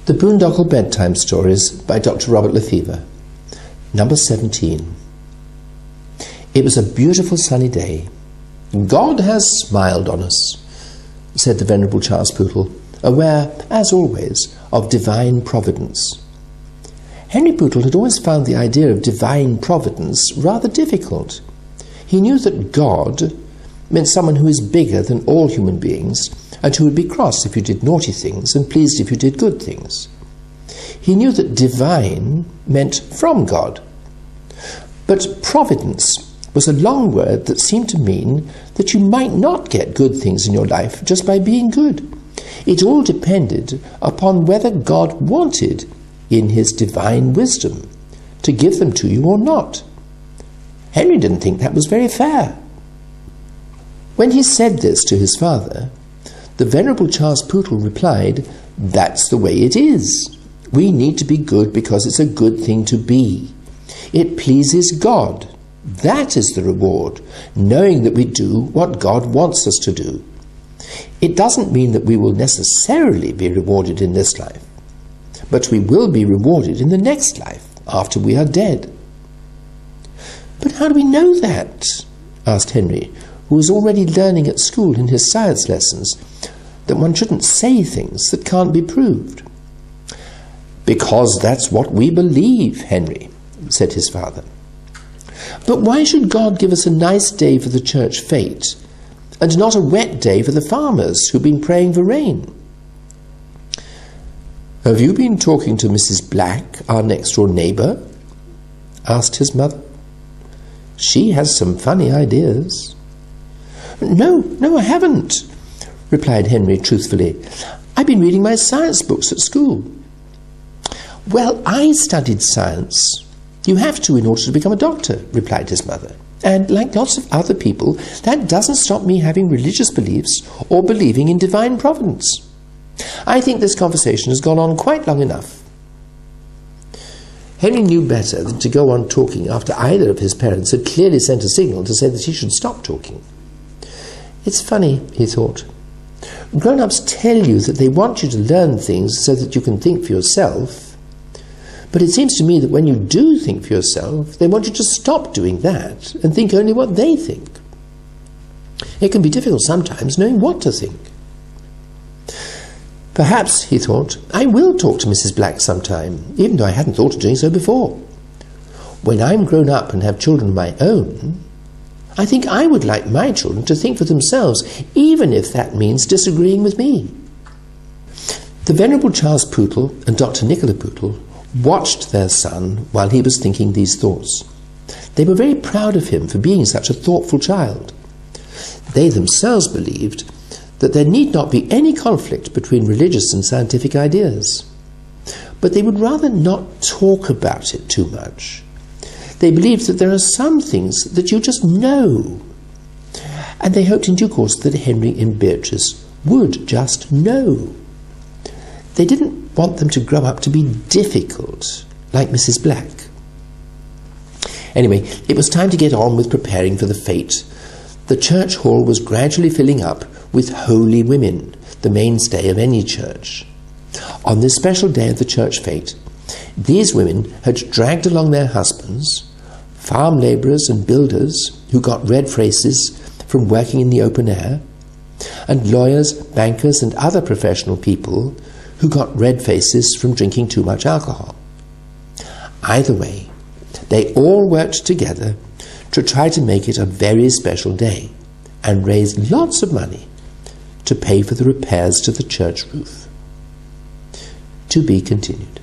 The Boondokl Bedtime Stories by Dr. Robert Lefevre. Number 17. It was a beautiful sunny day. God has smiled on us, said the Venerable Charles Pootle, aware, as always, of divine providence. Henry Pootle had always found the idea of divine providence rather difficult. He knew that God meant someone who is bigger than all human beings, and who would be cross if you did naughty things and pleased if you did good things. He knew that divine meant from God. But providence was a long word that seemed to mean that you might not get good things in your life just by being good. It all depended upon whether God wanted, in his divine wisdom, to give them to you or not. Henry didn't think that was very fair. When he said this to his father, the Venerable Charles Pootle replied, "That's the way it is. We need to be good because it's a good thing to be. It pleases God. That is the reward, knowing that we do what God wants us to do. It doesn't mean that we will necessarily be rewarded in this life, but we will be rewarded in the next life, after we are dead." "But how do we know that?" asked Henry, who was already learning at school in his science lessons that one shouldn't say things that can't be proved. "Because that's what we believe, Henry," said his father. "But why should God give us a nice day for the church fete and not a wet day for the farmers who've been praying for rain?" "Have you been talking to Mrs. Black, our next-door neighbour?" asked his mother. "She has some funny ideas." No, I haven't," replied Henry truthfully. "I've been reading my science books at school." "Well, I studied science. You have to in order to become a doctor," replied his mother. "And like lots of other people, that doesn't stop me having religious beliefs or believing in divine providence. I think this conversation has gone on quite long enough." Henry knew better than to go on talking after either of his parents had clearly sent a signal to say that he should stop talking. It's funny, he thought. Grown-ups tell you that they want you to learn things so that you can think for yourself. But it seems to me that when you do think for yourself, they want you to stop doing that and think only what they think. It can be difficult sometimes knowing what to think. Perhaps, he thought, I will talk to Mrs. Black sometime, even though I hadn't thought of doing so before. When I'm grown up and have children of my own, I think I would like my children to think for themselves, even if that means disagreeing with me. The Venerable Charles Pootle and Dr. Nicola Pootle watched their son while he was thinking these thoughts. They were very proud of him for being such a thoughtful child. They themselves believed that there need not be any conflict between religious and scientific ideas, but they would rather not talk about it too much. They believed that there are some things that you just know, and they hoped in due course that Henry and Beatrice would just know. They didn't want them to grow up to be difficult, like Mrs. Black. Anyway, it was time to get on with preparing for the fete. The church hall was gradually filling up with holy women, the mainstay of any church. On this special day of the church fete, these women had dragged along their husbands, farm labourers and builders who got red faces from working in the open air, and lawyers, bankers and other professional people who got red faces from drinking too much alcohol. Either way, they all worked together to try to make it a very special day and raise lots of money to pay for the repairs to the church roof. To be continued.